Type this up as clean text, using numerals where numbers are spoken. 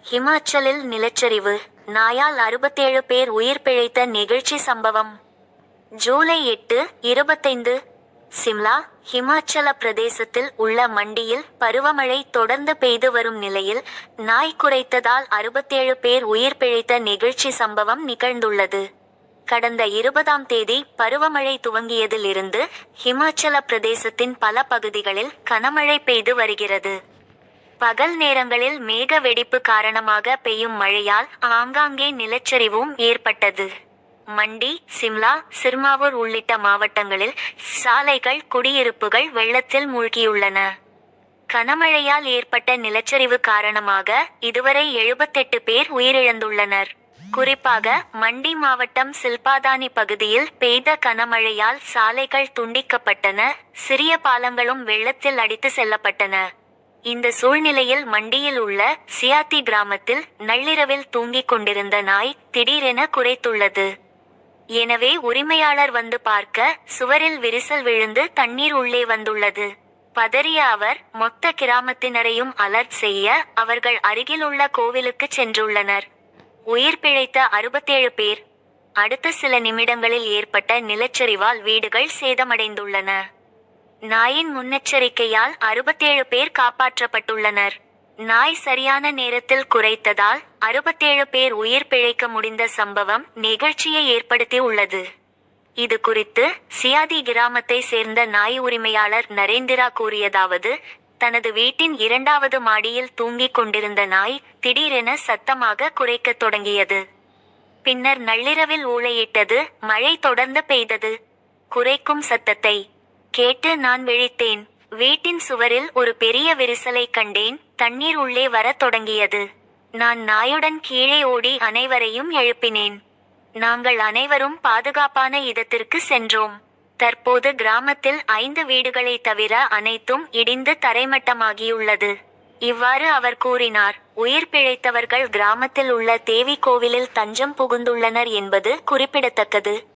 ஹிமாச்சலில் நிலச்சரிவு, நாயால் 67 பேர் உயிர் பிழைத்த நெகிழ்ச்சி சம்பவம். ஜூலை 8, 25. சிம்லா, ஹிமாச்சல பிரதேசத்தில் உள்ள மண்டியில் பருவமழை தொடர்ந்து பெய்து வரும் நிலையில் நாய் குரைத்ததால் 67 பேர் உயிர் பிழைத்த நெகிழ்ச்சி சம்பவம் நிகழ்ந்துள்ளது. கடந்த 20ஆம் தேதி பருவமழை துவங்கியதில் இருந்து ஹிமாச்சல பிரதேசத்தின் பல பகுதிகளில் கனமழை பெய்து வருகிறது. பகல் நேரங்களில் மேக வெடிப்பு காரணமாக பெய்யும் மழையால் ஆங்காங்கே நிலச்சரிவும் ஏற்பட்டது. மண்டி, சிம்லா, சிர்மாவூர் உள்ளிட்ட மாவட்டங்களில் சாலைகள், குடியிருப்புகள் வெள்ளத்தில் மூழ்கியுள்ளன. கனமழையால் ஏற்பட்ட நிலச்சரிவு காரணமாக இதுவரை 78 பேர் உயிரிழந்துள்ளனர். குறிப்பாக மண்டி மாவட்டம் சில்பாதானி பகுதியில் பெய்த கனமழையால் சாலைகள் துண்டிக்கப்பட்டன, சிறிய பாலங்களும் வெள்ளத்தில் அடித்து செல்லப்பட்டன. இந்த சூழ்நிலையில் மண்டியில் உள்ள சியாத்தி கிராமத்தில் நள்ளிரவில் தூங்கிக் கொண்டிருந்த நாய் திடீரென குரைத்துள்ளது. எனவே உரிமையாளர் வந்து பார்க்க சுவரில் விரிசல் விழுந்து தண்ணீர் உள்ளே வந்துள்ளது. பதறிய அவர் மொத்த கிராமத்தினரையும் அலர்ட் செய்ய அவர்கள் அருகிலுள்ள கோவிலுக்கு சென்றுள்ளனர். உயிர் பிழைத்த 67 பேர். அடுத்த சில நிமிடங்களில் ஏற்பட்ட நிலச்சரிவால் வீடுகள் சேதமடைந்துள்ளன. நாயின் முன்னெச்சரிக்கையால் 67 பேர் காப்பாற்றப்பட்டுள்ளனர். நாய் சரியான நேரத்தில் குரைத்ததால் 67 பேர் உயிர் பிழைக்க முடிந்த சம்பவம் நெகிழ்ச்சியை ஏற்படுத்தி உள்ளது. இது குறித்து சியாதி கிராமத்தை சேர்ந்த நாய் உரிமையாளர் நரேந்திரா கூறியதாவது: தனது வீட்டின் 2வது மாடியில் தூங்கிக் கொண்டிருந்த நாய் திடீரென சத்தமாக குரைக்கத் தொடங்கியது. பின்னர் நள்ளிரவில் ஊளையிட்டது. மழை தொடர்ந்து பெய்தது. குரைக்கும் சத்தத்தை கேட்டு நான் விழித்தேன். வீட்டின் சுவரில் ஒரு பெரிய விரிசலை கண்டேன். தண்ணீர் உள்ளே வரத் தொடங்கியது. நான் நாயுடன் கீழே ஓடி அனைவரையும் எழுப்பினேன். நாங்கள் அனைவரும் பாதுகாப்பான இடத்திற்கு சென்றோம். தற்போது கிராமத்தில் 5 வீடுகளை தவிர அனைத்தும் இடிந்து தரைமட்டமாகியுள்ளது. இவ்வாறு அவர் கூறினார். உயிர் பிழைத்தவர்கள் கிராமத்தில் உள்ள தேவி கோவிலில் தஞ்சம் புகுந்துள்ளனர் என்பது குறிப்பிடத்தக்கது.